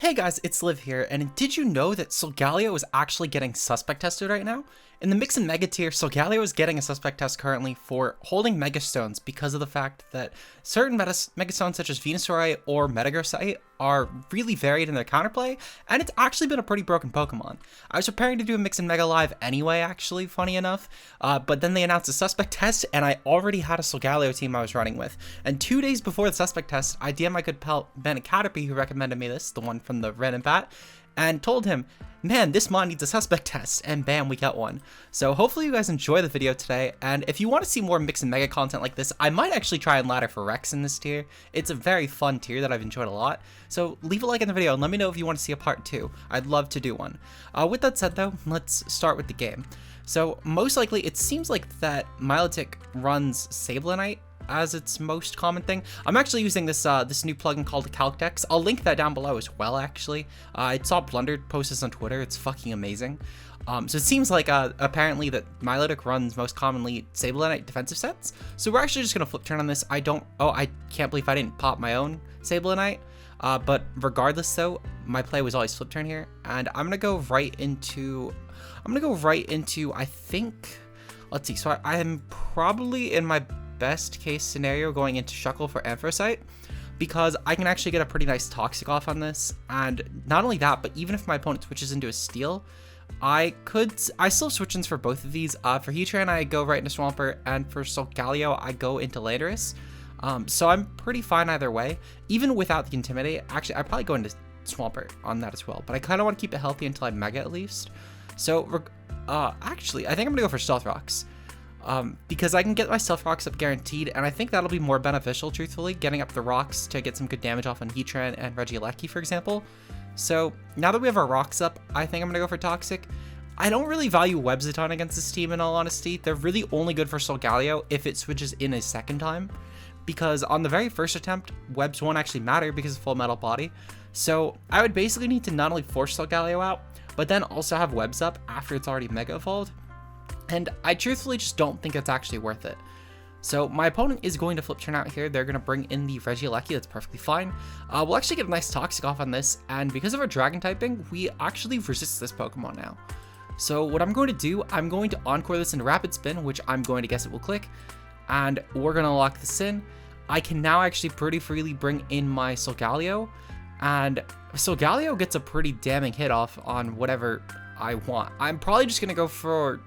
Hey guys, it's Liv here, and did you know that Solgaleo is actually getting suspect tested right now? In the Mix and Mega tier, Solgaleo is getting a suspect test currently for holding Megastones because of the fact that certain Megastones such as Venusaur or Metagrossite are really varied in their counterplay, and it's actually been a pretty broken Pokemon. I was preparing to do a Mix and Mega live anyway, actually, funny enough, but then they announced a suspect test, and I already had a Solgaleo team I was running with. And 2 days before the suspect test, I DM'd my good pal Ben Caterpie, who recommended me this, the one from the Random Bat, and told him, man, this mod needs a suspect test, and bam, we got one. So hopefully you guys enjoy the video today, and if you want to see more Mix and Mega content like this, I might actually try and ladder for Rex in this tier. It's a very fun tier that I've enjoyed a lot, so leave a like in the video and let me know if you want to see a part 2. I'd love to do one. With that said though, let's start with the game. So most likely, it seems like that Milotic runs Sablonite as its most common thing. I'm actually using this this new plugin called CalcDex. I'll link that down below as well, actually. I saw Blundered post this on Twitter. It's fucking amazing. So it seems like apparently that Milotic runs most commonly Sablonite defensive sets. So we're actually just gonna flip turn on this. I can't believe I didn't pop my own Sablonite. But regardless though, my play was always flip turn here. And I'm gonna go right into, I think, let's see. So I am probably in my best case scenario going into Shuckle for Anthracite, because I can actually get a pretty nice Toxic off on this. And not only that, but even if my opponent switches into a Steel, I still switch ins for both of these. For Heatran, I go right into Swampert, and for Solgaleo, I go into Landorus. So I'm pretty fine either way. Even without the Intimidate, actually, I'd probably go into Swampert on that as well, but I kind of want to keep it healthy until I Mega at least. So, actually, I think I'm going to go for Stealth Rocks. Because I can get my Stealth Rocks up guaranteed, and I think that'll be more beneficial, truthfully, getting up the rocks to get some good damage off on Heatran and Regieleki, for example. So now that we have our rocks up, I think I'm going to go for Toxic. I don't really value Webs a ton against this team, in all honesty. They're really only good for Solgaleo if it switches in a second time, because on the very first attempt, Webs won't actually matter because of Full Metal Body. So I would basically need to not only force Solgaleo out, but then also have Webs up after it's already Mega Evolved. And I truthfully just don't think it's actually worth it. So my opponent is going to flip turn out here. They're going to bring in the Regieleki. That's perfectly fine. We'll actually get a nice Toxic off on this. And because of our Dragon typing, we actually resist this Pokemon now. So what I'm going to do, I'm going to Encore this into Rapid Spin, which I'm going to guess it will click. And we're going to lock this in. I can now actually pretty freely bring in my Solgaleo. And Solgaleo gets a pretty damning hit off on whatever I want. I'm probably just going to go for...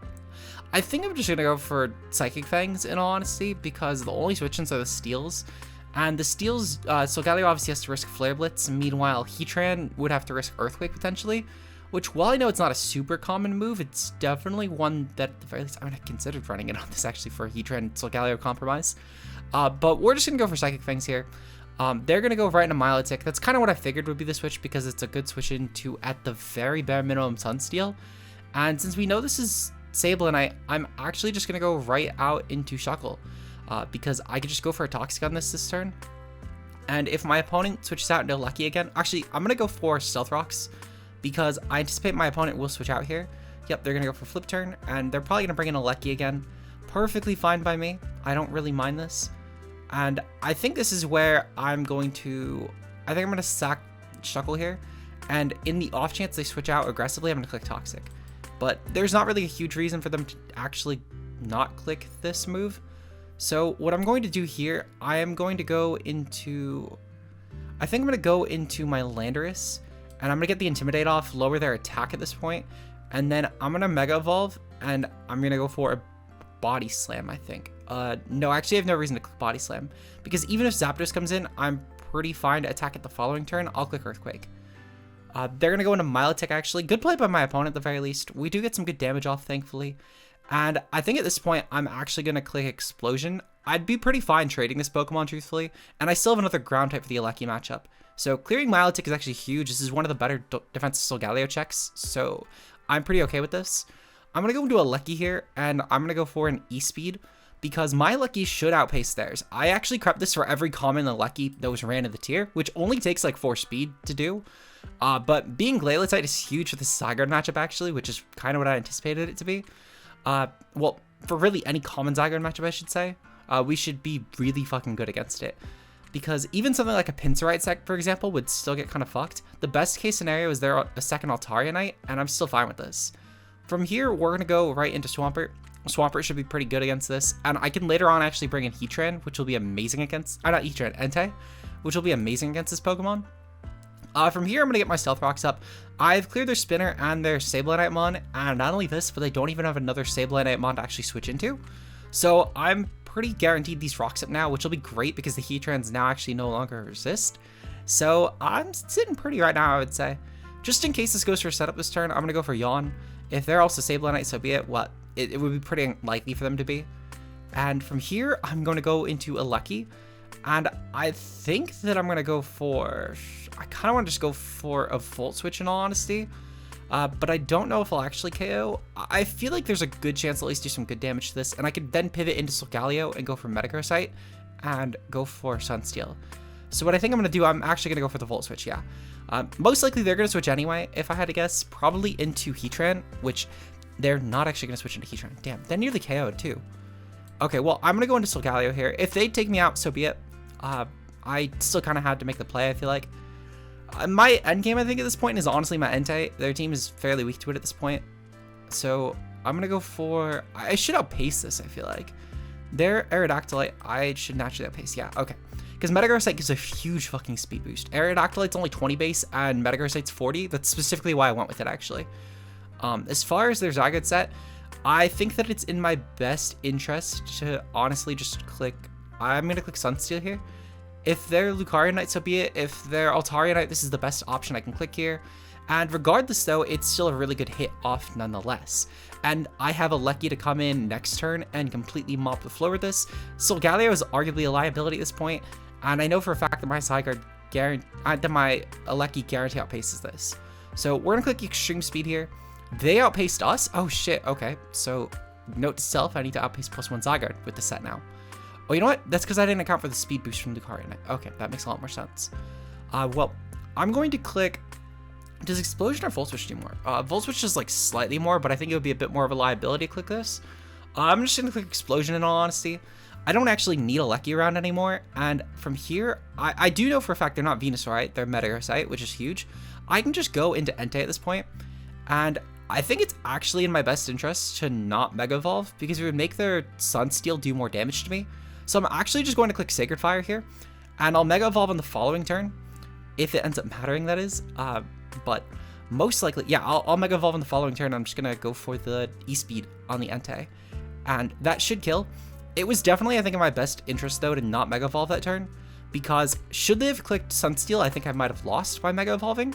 I think I'm just going to go for Psychic Fangs, in all honesty, because the only switch-ins are the Steels. And the Steels, Solgaleo obviously has to risk Flare Blitz, meanwhile Heatran would have to risk Earthquake potentially, which while I know it's not a super common move, it's definitely one that at the very least, I mean, I considered running it on this actually for Heatran Solgaleo compromise. But we're just going to go for Psychic Fangs here. They're going to go right into Milotic. That's kind of what I figured would be the switch, because it's a good switch into, at the very bare minimum, Sunsteel. And since we know this is Sablonite, I'm actually just going to go right out into Shuckle, because I could just go for a Toxic on this turn. And if my opponent switches out into Lucky again, actually, I'm going to go for Stealth Rocks, because I anticipate my opponent will switch out here. Yep, they're going to go for Flip Turn, and they're probably going to bring in a Lucky again. Perfectly fine by me. I don't really mind this. And I think this is where I'm going to sack Shuckle here. And in the off chance they switch out aggressively, I'm going to click Toxic. But there's not really a huge reason for them to actually not click this move. So what I'm going to do here, I am going to go into... I think I'm going to go into my Landorus, and I'm going to get the Intimidate off, lower their attack at this point, and then I'm going to Mega Evolve, and I'm going to go for a Body Slam, I think. No, actually I have no reason to click Body Slam, because even if Zapdos comes in, I'm pretty fine to attack it the following turn. I'll click Earthquake. They're going to go into Milotic, actually. Good play by my opponent, at the very least. We do get some good damage off, thankfully. And I think at this point, I'm actually going to click Explosion. I'd be pretty fine trading this Pokemon, truthfully. And I still have another Ground type for the Aleki matchup. So clearing Milotic is actually huge. This is one of the better defensive Solgaleo checks. So I'm pretty okay with this. I'm going to go into a Aleki here, and I'm going to go for an E-Speed, because my Lucky should outpace theirs. I actually crept this for every common Lucky that was ran in the tier, which only takes like 4 speed to do. But being Glalicite is huge for the Zygarde matchup, actually, which is kind of what I anticipated it to be. Well, for really any common Zygarde matchup, I should say, we should be really fucking good against it. because even something like a Pinsirite Sect, for example, would still get kind of fucked. The best case scenario is there a second Altaria Knight, and I'm still fine with this. From here, we're going to go right into Swampert. Swampert should be pretty good against this, and I can later on actually bring in Heatran, which will be amazing against, not Heatran, Entei, which will be amazing against this Pokemon. From here, I'm going to get my Stealth Rocks up. I've cleared their Spinner and their Sablenite and not only this, but they don't even have another Sablenite to actually switch into. So I'm pretty guaranteed these rocks up now, which will be great because the Heatrans now actually no longer resist. So I'm sitting pretty right now, I would say. Just in case this goes for a setup this turn, I'm going to go for Yawn. If they're also Sablenite, so be it. It would be pretty unlikely for them to be. And from here, I'm going to go into a Lucky. And I think that I'm going to go for... I kind of want to just go for a Volt Switch in all honesty. But I don't know if I'll actually KO. I feel like there's a good chance to at least do some good damage to this. And I could then pivot into Solgaleo and go for Metagrossite and go for Sunsteel. So what I think I'm going to do, I'm actually going to go for the Volt Switch, yeah. Most likely they're going to switch anyway, if I had to guess. Probably into Heatran, which they're not actually going to switch into Heatran. Damn, they're nearly KO'd too. Okay, well, I'm going to go into Solgaleo here. If they take me out, so be it. I still kind of had to make the play, I feel like. My endgame, I think, at this point is honestly my Entei. Their team is fairly weak to it at this point. So I'm going to go for... I should outpace this, I feel like. Their Aerodactylite, I should naturally outpace. Yeah, okay. Because Metagrossite gives a huge fucking speed boost. Aerodactylite's only 20 base, and Metagrossite's 40. That's specifically why I went with it, actually. As far as their Zygote set, I think that it's in my best interest to honestly just click... I'm going to click Sunsteel here. If they're Lucario Knight, so be it. If they're Altaria Knight, this is the best option I can click here. And regardless, though, it's still a really good hit off nonetheless. And I have a Lucky to come in next turn and completely mop the floor with this. Solgaleo is arguably a liability at this point, and I know for a fact that my Zygarde my Lucky guarantee outpaces this. So we're gonna click Extreme Speed here. They outpaced us. Oh shit. Okay. So note to self: I need to outpace +1 Zygarde with the set now. Oh, you know what? That's because I didn't account for the speed boost from Lucario Knight. Okay, that makes a lot more sense. Well, I'm going to click... Does Explosion or Volt Switch do more? Volt Switch is like slightly more, but I think it would be a bit more of a liability to click this. I'm just going to click Explosion in all honesty. I don't actually need a Lucky around anymore. And from here, I do know for a fact they're not Venusaur, they're Metagrossite, which is huge. I can just go into Entei at this point. And I think it's actually in my best interest to not Mega Evolve, because it would make their Sunsteel do more damage to me. So I'm actually just going to click Sacred Fire here, and I'll Mega Evolve on the following turn, if it ends up mattering, that is. But most likely, yeah, I'll Mega Evolve on the following turn. I'm just going to go for the E-Speed on the Entei, and that should kill. It was definitely, I think, in my best interest, though, to not Mega Evolve that turn, because should they have clicked Sunsteel, I think I might have lost by Mega Evolving.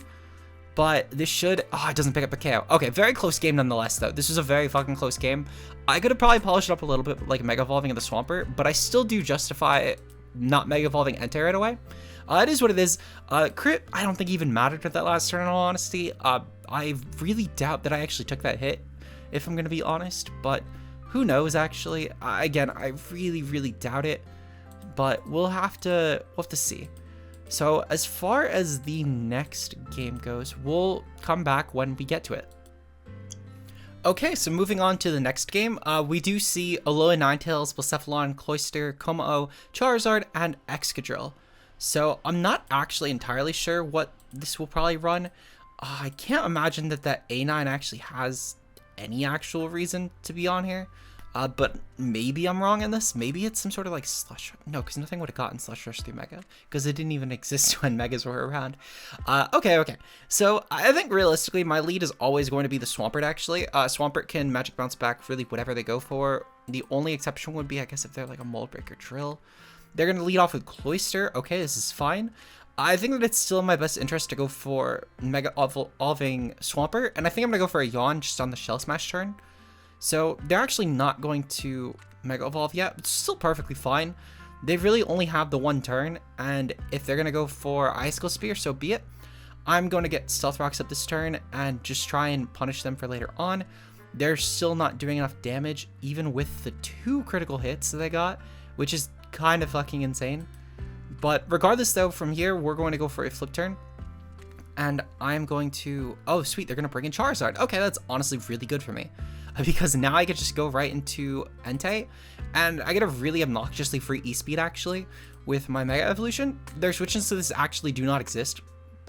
But this should... Oh, it doesn't pick up a KO. Okay, very close game nonetheless, though. This was a very fucking close game. I could have probably polished it up a little bit, like Mega Evolving in the Swampert, but I still do justify not Mega Evolving Entei right away. It is what it is. Crit, I don't think even mattered at that last turn, in all honesty. I really doubt that I actually took that hit, if I'm going to be honest, but who knows, actually. Again, I really, really doubt it, but we'll have to see. So as far as the next game goes, we'll come back when we get to it. Okay, so moving on to the next game, we do see Alola Ninetales, Blacephalon, Cloyster, Kommo-o, Charizard, and Excadrill. So I'm not actually entirely sure what this will probably run. I can't imagine that that A9 actually has any actual reason to be on here. But maybe I'm wrong in this. Maybe it's some sort of like Slush. No, because nothing would have gotten Slush Rush through Mega, because it didn't even exist when Megas were around. Okay. So I think realistically, my lead is always going to be the Swampert, actually. Swampert can Magic Bounce back really whatever they go for. The only exception would be, I guess, if they're like a Mold Breaker Drill. They're going to lead off with Cloyster. Okay, this is fine. I think that it's still in my best interest to go for Mega Evolving Swampert, and I think I'm going to go for a Yawn just on the Shell Smash turn. So they're actually not going to Mega Evolve yet. It's still perfectly fine. They really only have the one turn, and if they're going to go for Icicle Spear, so be it. I'm going to get Stealth Rocks up this turn and just try and punish them for later on. They're still not doing enough damage, even with the 2 critical hits that they got, which is kind of fucking insane. But regardless, though, from here, we're going to go for a flip turn. And I'm going to... Oh, sweet, they're going to bring in Charizard. Okay, that's honestly really good for me, because now I could just go right into Entei, and I get a really obnoxiously free E-Speed, actually, with my Mega Evolution. Their switches to this actually do not exist.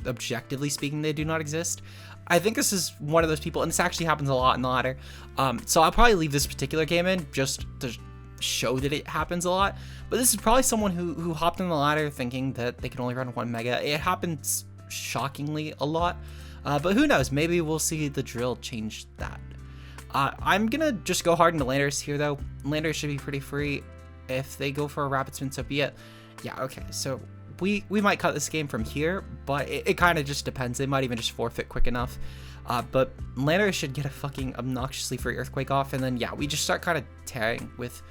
Objectively speaking, they do not exist. I think this is one of those people, and this actually happens a lot in the ladder. So I'll probably leave this particular game in just to show that it happens a lot. But this is probably someone who hopped in the ladder thinking that they can only run 1 Mega. It happens shockingly a lot. But who knows? Maybe we'll see the drill change that. I'm gonna just go hard into Landers here though. Landers should be pretty free. If they go for a rapid spin, so be it. Yeah, okay, so we might cut this game from here, but it kind of just depends. They might even just forfeit quick enough. But Landers should get a fucking obnoxiously free Earthquake off, and then yeah, we just start kind of tearing with...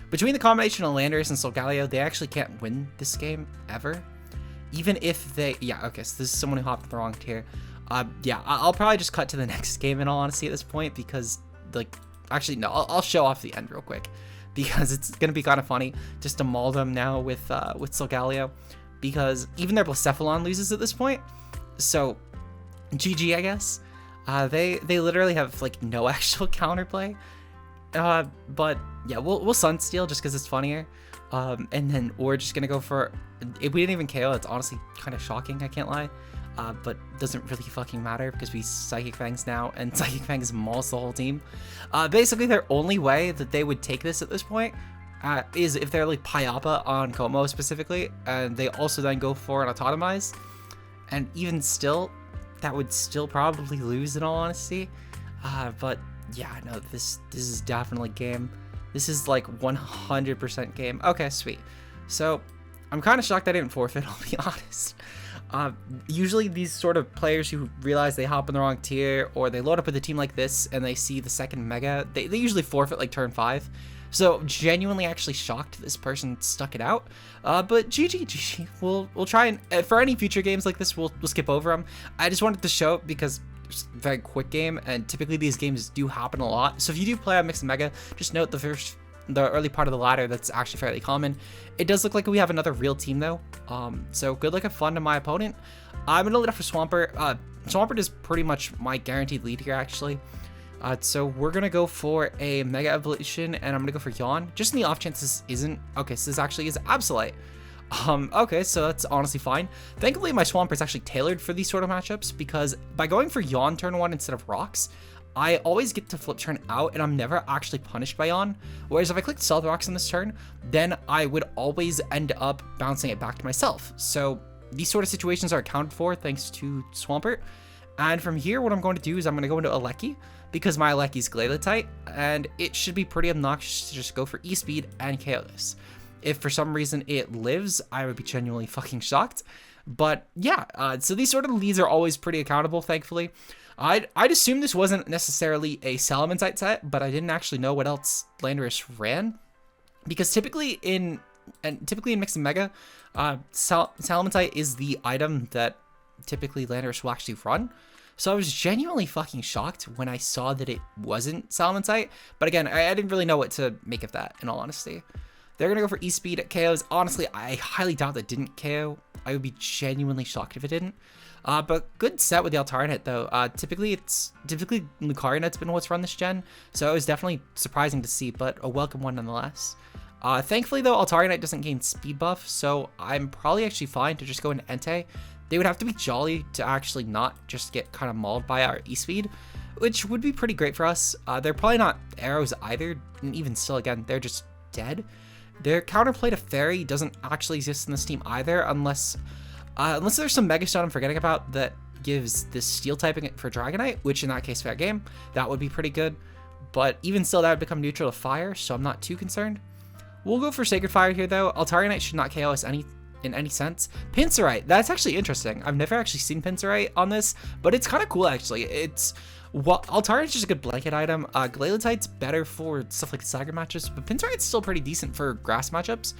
Between the combination of Landers and Solgaleo, they actually can't win this game ever. Even if they... Yeah, okay, so this is someone who hopped in the wrong tier. Yeah, I'll probably just cut to the next game in all honesty at this point, because, like, actually, no, I'll show off the end real quick, because it's going to be kind of funny just to maul them now with Solgaleo, because even their Blacephalon loses at this point, so GG, I guess. They literally have, like, no actual counterplay, but yeah, we'll Sunsteel just because it's funnier, and then we're just going to go for... If we didn't even KO, it's honestly kind of shocking, I can't lie. But doesn't really fucking matter because we Psychic Fangs now, and Psychic Fangs mauls the whole team. Basically, their only way that they would take this at this point is if they're like Pyappa on Como specifically, and they also then go for an Autotomize. And even still, that would still probably lose in all honesty. But yeah, no, this is definitely game. This is like 100% game. Okay, sweet. So I'm kind of shocked I didn't forfeit, I'll be honest. Usually these sort of players who realize they hop in the wrong tier, or they load up with a team like this and they see the second Mega, they usually forfeit like turn 5. So genuinely actually shocked this person stuck it out. But GG. We'll try and for any future games like this, we'll skip over them. I just wanted to show it because it's a very quick game, and typically these games do happen a lot. So if you do play on Mix and Mega, just note the early part of the ladder, that's actually fairly common. It does look like we have another real team though, so good luck and fun to my opponent. I'm gonna lead off for Swampert. Swampert is pretty much my guaranteed lead here actually. So we're gonna go for a Mega Evolution, and I'm gonna go for Yawn, just in the off chance this isn't. Okay, so this actually is Absolite. Okay, so that's honestly fine. Thankfully my Swampert is actually tailored for these sort of matchups, because by going for Yawn turn 1 instead of Rocks, I always get to flip turn out, and I'm never actually punished by Yawn. Whereas if I clicked Stealth Rocks on this turn, then I would always end up bouncing it back to myself. So these sort of situations are accounted for thanks to Swampert. And from here, what I'm going to do is I'm going to go into Aleki, because my Aleki's Glaletite, and it should be pretty obnoxious to just go for E-Speed and KO this. If for some reason it lives, I would be genuinely fucking shocked. But yeah, so these sort of leads are always pretty accountable, thankfully. I'd assume this wasn't necessarily a Salamantite set, but I didn't actually know what else Landorus ran, because typically in Mix and Mega, Salamantite is the item that typically Landorus will actually run. So I was genuinely fucking shocked when I saw that it wasn't Salamantite, but again, I didn't really know what to make of that, in all honesty. They're gonna go for E-Speed at KOs. Honestly, I highly doubt that didn't KO. I would be genuinely shocked if it didn't. But good set with the Altarinate though. Typically Lucarionet's been what's run this gen, so it was definitely surprising to see, but a welcome one nonetheless. Thankfully though, Altarinite doesn't gain speed buff, so I'm probably actually fine to just go into Entei. They would have to be jolly to actually not just get kind of mauled by our E-Speed, which would be pretty great for us. They're probably not arrows either, and even still, again, they're just dead. Their counterplay to Fairy doesn't actually exist in this team either, unless there's some Megastone I'm forgetting about that gives this Steel typing for Dragonite, which in that case, fair game, that would be pretty good. But even still, that would become neutral to Fire, so I'm not too concerned. We'll go for Sacred Fire here though. Altarinite should not KO us in any sense. Pinsirite, that's actually interesting. I've never actually seen Pinsirite on this, but it's kind of cool actually. Altarinite's just a good blanket item. Glaletite's better for stuff like Saga matchups, but Pinsirite's still pretty decent for grass matchups.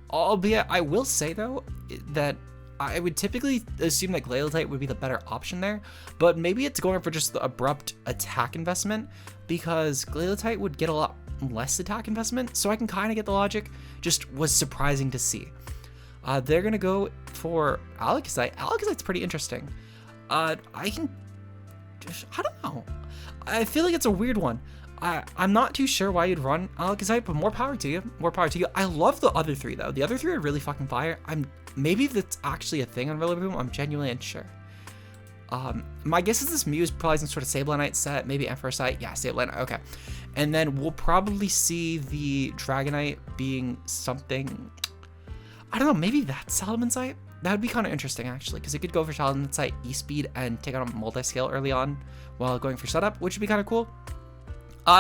Albeit, I will say though, that I would typically assume that Glaletite would be the better option there, but maybe it's going for just the abrupt attack investment, because Glaletite would get a lot less attack investment, so I can kind of get the logic. Just was surprising to see. They're gonna go for Alakazite. Alakazite's pretty interesting. I don't know. I feel like it's a weird one. I'm not too sure why you'd run Alakazam, but more power to you. More power to you. I love the other three, though. The other three are really fucking fire. Maybe that's actually a thing on Rillaboom. I'm genuinely unsure. My guess is this Mew is probably some sort of Sablenite set, maybe Ampharocyte. Yeah, Sablenite. Okay. And then we'll probably see the Dragonite being something. I don't know. Maybe that's Salamence. That would be kind of interesting, actually, because it could go for Salamence E-Speed and take on a multi-scale early on while going for setup, which would be kind of cool.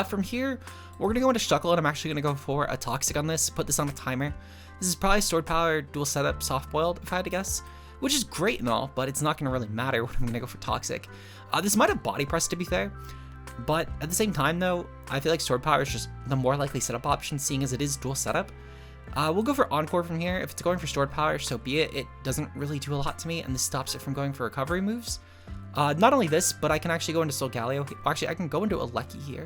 From here, we're going to go into Shuckle, and I'm actually going to go for a Toxic on this, put this on a timer. This is probably Sword Power, dual setup, soft-boiled, if I had to guess, which is great and all, but it's not going to really matter when I'm going to go for Toxic. This might have Body Press, to be fair, but at the same time, though, I feel like Sword Power is just the more likely setup option, seeing as it is dual setup. We'll go for Encore from here. If it's going for Sword Power, so be it. It doesn't really do a lot to me, and this stops it from going for recovery moves. Not only this, but I can actually go into Solgaleo. Actually, I can go into Alecki here.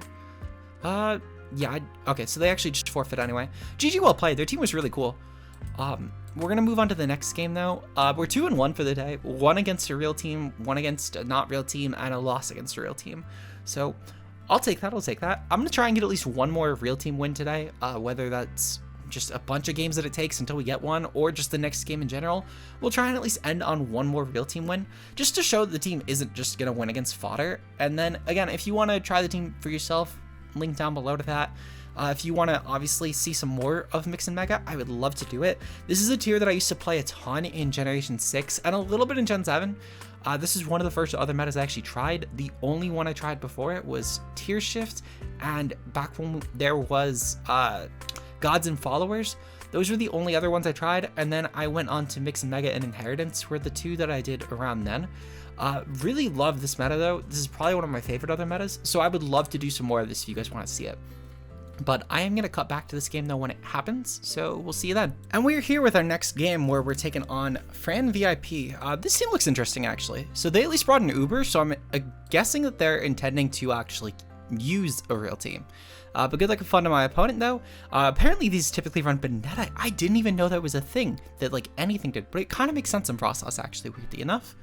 Yeah, okay, so they actually just forfeit anyway. GG, well played. Their team was really cool. We're gonna move on to the next game though. We're 2-1 for the day. 1 against a real team, 1 against a not real team, and a loss against a real team. So I'll take that. I'm gonna try and get at least one more real team win today. Whether that's just a bunch of games that it takes until we get one, or just the next game in general. We'll try and at least end on one more real team win, just to show that the team isn't just gonna win against fodder. And then again, if you want to try the team for yourself, link down below to that. If you want to obviously see some more of Mix and Mega, I would love to do it. This is a tier that I used to play a ton in Generation 6 and a little bit in Gen 7. This is one of the first other metas I actually tried. The only one I tried before it was Tier Shift, and back when there was Gods and Followers, those were the only other ones I tried, and then I went on to Mix and Mega and Inheritance were the two that I did around then. Really love this meta though. This is probably one of my favorite other metas, so I would love to do some more of this if you guys want to see it. But I am going to cut back to this game though when it happens, so we'll see you then. And we're here with our next game where we're taking on Fran VIP. This team looks interesting actually. So they at least brought an Uber, so I'm guessing that they're intending to actually use a real team. But good luck and fun to my opponent though. Apparently these typically run Banetta. I didn't even know that was a thing that like anything did, but it kind of makes sense in process actually, weirdly enough.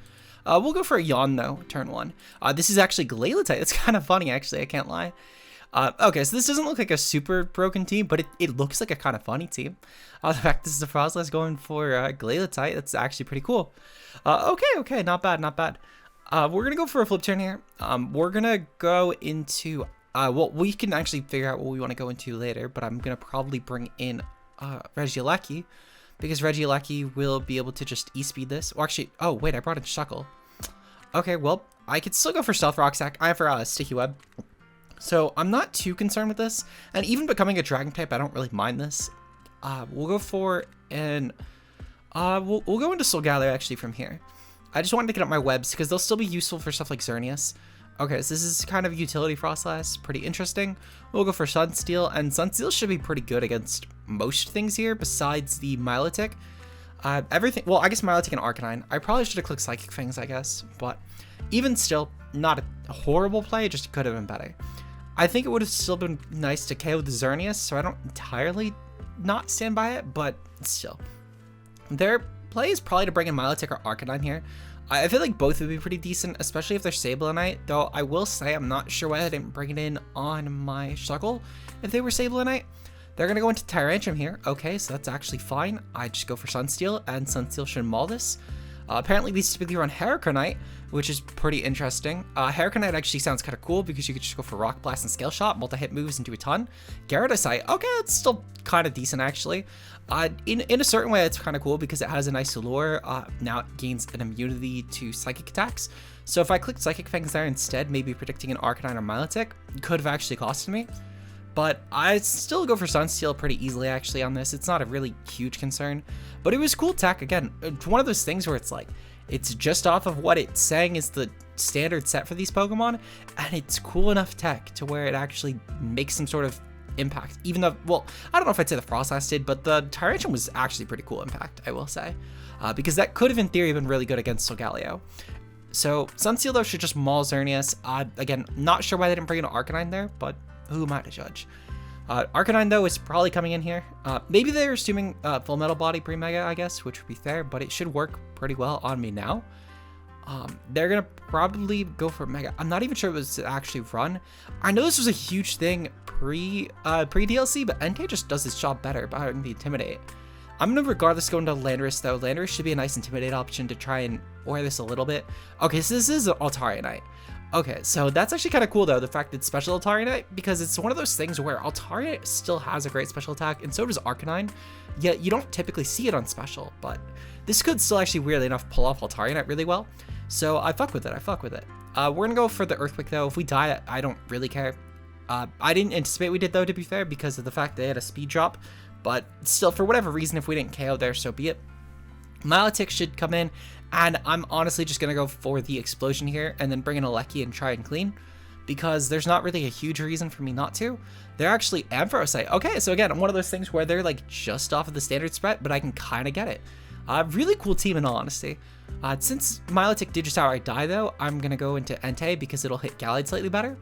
We'll go for a Yawn though, turn 1. This is actually Glalatite. It's kind of funny actually, I can't lie. Okay, so this doesn't look like a super broken team, but it looks like a kind of funny team. The fact this is a Frostlass going for Glalatite, that's actually pretty cool. Okay, not bad. We're gonna go for a flip turn here. We're gonna go into well, we can actually figure out what we want to go into later, but I'm gonna probably bring in Regieleki, because Regieleki will be able to just E-speed this. Or actually, oh wait, I brought in Shuckle. Okay, well, I could still go for Stealth Rock Sack. I have for Sticky Web. So I'm not too concerned with this, and even becoming a Dragon type, I don't really mind this. We'll go for an we'll go into Solgaleo actually from here. I just wanted to get up my webs because they'll still be useful for stuff like Xerneas. Okay, so this is kind of utility Frostlass, pretty interesting. We'll go for Sunsteel, and Sunsteel should be pretty good against most things here besides the Milotic. Everything, well, I guess Milotic and Arcanine. I probably should have clicked Psychic Fangs, I guess, but even still, not a horrible play, it just could have been better. I think it would have still been nice to KO the Xerneas, so I don't entirely not stand by it, but still. Their play is probably to bring in Milotic or Arcanine here. I feel like both would be pretty decent, especially if they're Sablenite, though I will say I'm not sure why I didn't bring it in on my Shuckle if they were Sablenite. They're going to go into Tyrantrum here. Okay, so that's actually fine. I just go for Sunsteel, and Sunsteel should maul this. Apparently these typically run Heracronite, which is pretty interesting. Heracronite actually sounds kind of cool because you could just go for Rock Blast and Scale Shot, multi-hit moves, and do a ton. Gyarados, okay, it's still kind of decent actually. In a certain way, it's kind of cool because it has a nice allure. Now it gains an immunity to psychic attacks. So if I clicked Psychic Fangs there instead, maybe predicting an Arcanine or Milotic, could have actually costed me. But I still go for Sunsteel pretty easily actually on this. It's not a really huge concern, but it was cool tech. Again, it's one of those things where it's like, it's just off of what it's saying is the standard set for these Pokemon, and it's cool enough tech to where it actually makes some sort of impact. Even though, well, I don't know if I'd say the Frostlass did, but the Tyrantrum was actually pretty cool impact, I will say, because that could have in theory been really good against Solgaleo. So Sunsteel though should just maul Xerneas. Again, not sure why they didn't bring in an Arcanine there, but who am I to judge? Arcanine though is probably coming in here. Maybe they're assuming Full Metal Body pre-Mega, I guess, which would be fair, but it should work pretty well on me now. They're gonna probably go for Mega. I'm not even sure it was actually run. I know this was a huge thing pre DLC, but Entei just does his job better by having the Intimidate. I'm gonna regardless go into Landorus though. Landorus should be a nice Intimidate option to try and wear this a little bit. Okay, so this is Altaria Knight. Okay, so that's actually kind of cool though, the fact that it's special Altaria Knight, because it's one of those things where Altaria still has a great special attack, and so does Arcanine, yet you don't typically see it on special, but this could still actually, weirdly enough, pull off Altaria Knight really well. So I fuck with it, We're gonna go for the Earthquake though. If we die, I don't really care. I didn't anticipate we did though, to be fair, because of the fact they had a speed drop, but still, for whatever reason, if we didn't KO there, so be it. Milotic should come in, and I'm honestly just gonna go for the Explosion here, and then bring in a Lecky and try and clean, because there's not really a huge reason for me not to. They're actually Ampharocyte. Okay, so again, one of those things where they're like just off of the standard spread, but I can kind of get it. Really cool team in all honesty. Since Milotic did just outright die though, I'm gonna go into Entei because it'll hit Gallade slightly better.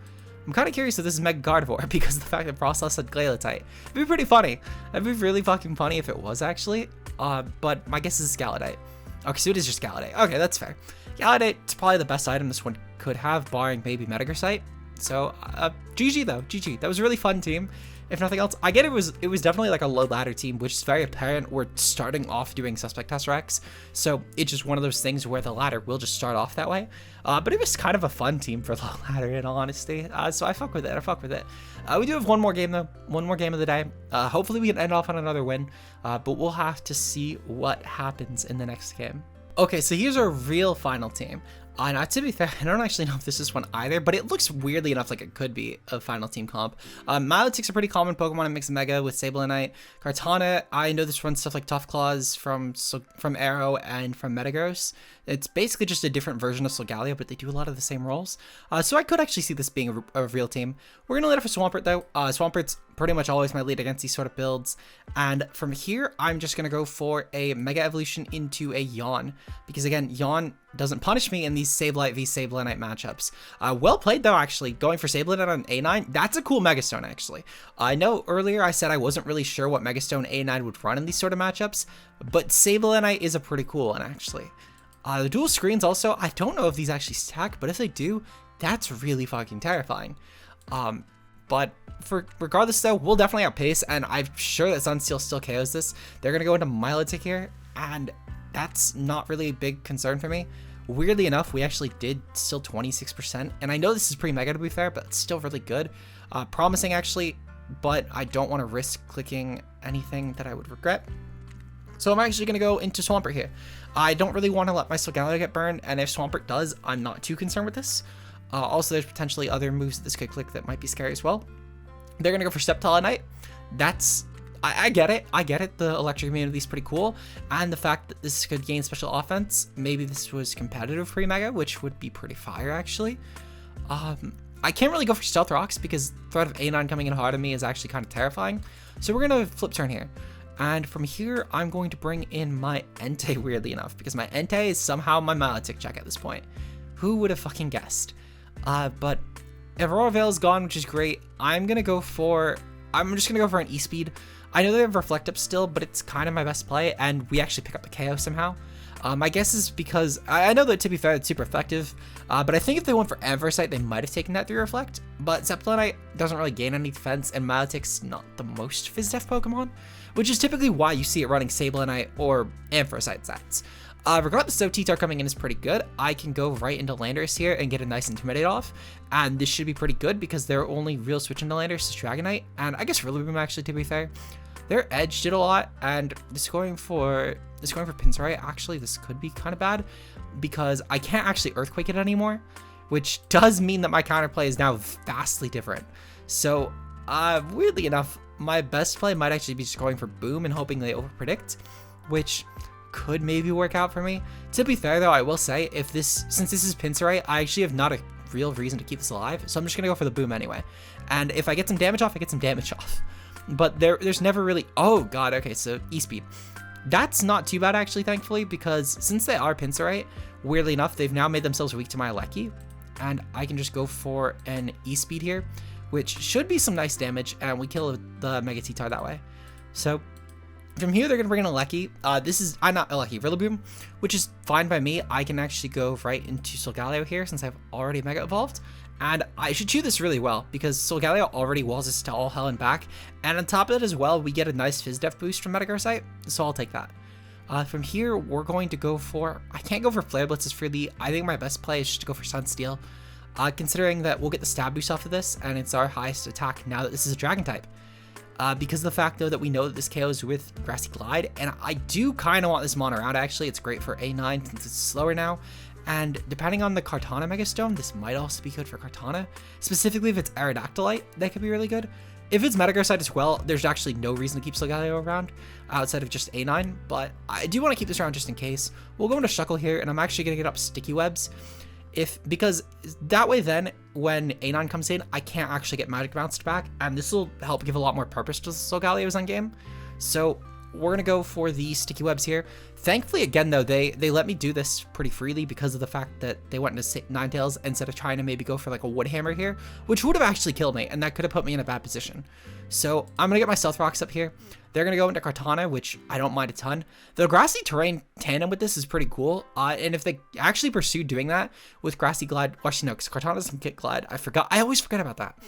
I'm kind of curious if this is Mega Gardevoir because of the fact that Froslass said Glalie. It'd be pretty funny. It'd be really fucking funny if it was actually. But my guess is Gallade. Okay, so it is just Gallade. Okay, that's fair. Gallade is probably the best item this one could have, barring maybe Metagrossite. So, GG though, GG. That was a really fun team. If nothing else, I get it was definitely like a low ladder team, which is very apparent. We're starting off doing Suspect Test Rex, so it's just one of those things where the ladder will just start off that way. But it was kind of a fun team for low ladder in all honesty. So I fuck with it, we do have one more game though, one more game of the day. Hopefully we can end off on another win, but we'll have to see what happens in the next game. Okay, so here's our real final team. Now, to be fair, I don't actually know if this is one either, but it looks weirdly enough like it could be a final team comp. Milotic's a pretty common Pokemon in Mixed Mega with Sablonite. Kartana, I know this runs stuff like Tough Claws from Arrow and from Metagross. It's basically just a different version of Solgaleo, but they do a lot of the same roles. So I could actually see this being a real team. We're going to let it for Swampert though. Swampert's pretty much always my lead against these sort of builds. And from here, I'm just going to go for a Mega Evolution into a Yawn. Because again, Yawn doesn't punish me in these Sableye v Sablonite matchups. Well played though, actually. Going for Sablonite on A9, that's a cool Megastone actually. I know earlier I said I wasn't really sure what Megastone A9 would run in these sort of matchups, but Sablonite is a pretty cool one actually. The dual screens also, I don't know if these actually stack, but if they do, that's really fucking terrifying. But regardless though, we'll definitely outpace, and I'm sure that Sunsteel still KOs this. They're gonna go into Milotic here, and that's not really a big concern for me. Weirdly enough, we actually did still 26%, and I know this is pre-mega to be fair, but it's still really good. Promising actually, but I don't want to risk clicking anything that I would regret. So I'm actually going to go into Swampert here. I don't really want to let my Solgaleo get burned, and if Swampert does, I'm not too concerned with this. Also, there's potentially other moves that this could click that might be scary as well. They're going to go for Sceptile. That's... I get it, the electric immunity is pretty cool, and the fact that this could gain special offense, maybe this was competitive pre-mega, which would be pretty fire actually. I can't really go for Stealth Rocks because threat of A9 coming in hard on me is actually kind of terrifying, so we're going to flip turn here. And from here, I'm going to bring in my Entei, weirdly enough, because my Entei is somehow my Milotic check at this point. Who would have fucking guessed? But Aurora Veil is gone, which is great. I'm just gonna go for an E-Speed. I know they have Reflect Up still, but it's kind of my best play, and we actually pick up the KO somehow. My guess is because, I know that to be fair, it's super effective, but I think if they went for Ampharocyte, they might have taken that 3 Reflect, but Zeppelonite doesn't really gain any defense, and Milotic's not the most Phys-Def Pokemon, which is typically why you see it running Sablonite or Ampharocyte sets. Regardless though, T-Tar coming in is pretty good. I can go right into Landorus here and get a nice Intimidate off, and this should be pretty good because their only real switch into Landorus is Dragonite, and I guess Rillaboom actually, to be fair. Their Edge did a lot, and this going for Pinsir, actually this could be kind of bad because I can't actually Earthquake it anymore, which does mean that my counterplay is now vastly different. So weirdly enough, my best play might actually be just going for Boom and hoping they overpredict, which could maybe work out for me. To be fair though, I will say, since this is Pinsir, I actually have not a real reason to keep this alive, so I'm just gonna go for the Boom anyway. And if I get some damage off, I get some damage off. But there's never really... Oh god, okay, so E-Speed. That's not too bad actually, thankfully, because since they are Pinsir, weirdly enough, they've now made themselves weak to my Lecky, and I can just go for an E-Speed here, which should be some nice damage, and we kill the Mega T-Tar that way. So from here, they're going to bring in a Lucky. This is, not a Lucky, Rillaboom, which is fine by me. I can actually go right into Solgaleo here since I've already Mega Evolved. And I should chew this really well because Solgaleo already walls us to all hell and back. And on top of it as well, we get a nice Phys Def boost from Metagrossite, so I'll take that. From here, we're going to go for, I can't go for Flare Blitzes freely. I think my best play is just to go for Sunsteel, considering that we'll get the stab boost off of this, and it's our highest attack now that this is a Dragon type. Because of the fact, though, that we know that this KOs with Grassy Glide, and I do kind of want this Mon around, actually. It's great for A9 since it's slower now. And depending on the Kartana Megastone, this might also be good for Kartana. Specifically, if it's Aerodactylite, that could be really good. If it's Metagrossite as well, there's actually no reason to keep Solgaleo around outside of just A9, but I do want to keep this around just in case. We'll go into Shuckle here, and I'm actually going to get up Sticky Webs. Because that way then, when A9 comes in, I can't actually get Magic bounced back, and this will help give a lot more purpose to Solgaleo's endgame. So we're going to go for the Sticky Webs here. Thankfully, again, though, they let me do this pretty freely because of the fact that they went into Ninetales instead of trying to maybe go for like a Wood Hammer here, which would have actually killed me, and that could have put me in a bad position. So I'm going to get my Stealth Rocks up here. They're going to go into Kartana, which I don't mind a ton. The Grassy Terrain tandem with this is pretty cool, and if they actually pursue doing that with Grassy Glide, well, actually no, because Kartana doesn't get Glide. I always forget about that.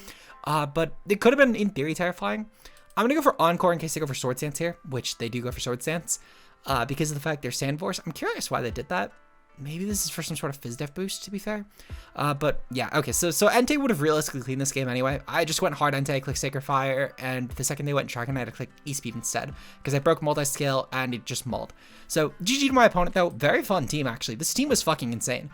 But it could have been, in theory, terrifying. I'm going to go for Encore in case they go for Sword Stance here, which they do go for Sword Stance. Because of the fact they're Sand Force. I'm curious why they did that. Maybe this is for some sort of Phys Def boost, to be fair. But yeah, okay, so Entei would have realistically cleaned this game anyway. I just went hard Entei, clicked Sacred Fire, and the second they went Dragonite, I clicked E-Speed instead, because I broke multi-scale and it just mauled. So GG to my opponent though, very fun team actually. This team was fucking insane.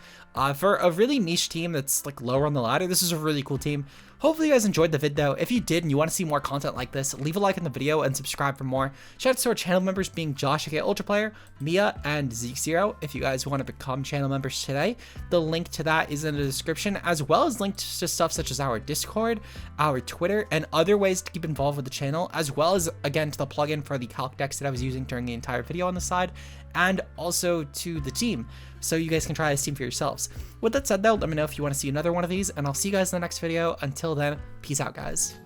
For a really niche team that's like lower on the ladder, this is a really cool team. Hopefully you guys enjoyed the vid though. If you did and you want to see more content like this, leave a like on the video and subscribe for more. Shout out to our channel members being Josh, aka Ultra Player, Mia, and Zeke0. If you guys want to become channel members today, the link to that is in the description, as well as links to stuff such as our Discord, our Twitter, and other ways to keep involved with the channel, as well as, again, to the plugin for the calc decks that I was using during the entire video on the side, and also to the team, so you guys can try this team for yourselves. With that said though, let me know if you want to see another one of these, and I'll see you guys in the next video. Until then, peace out, guys.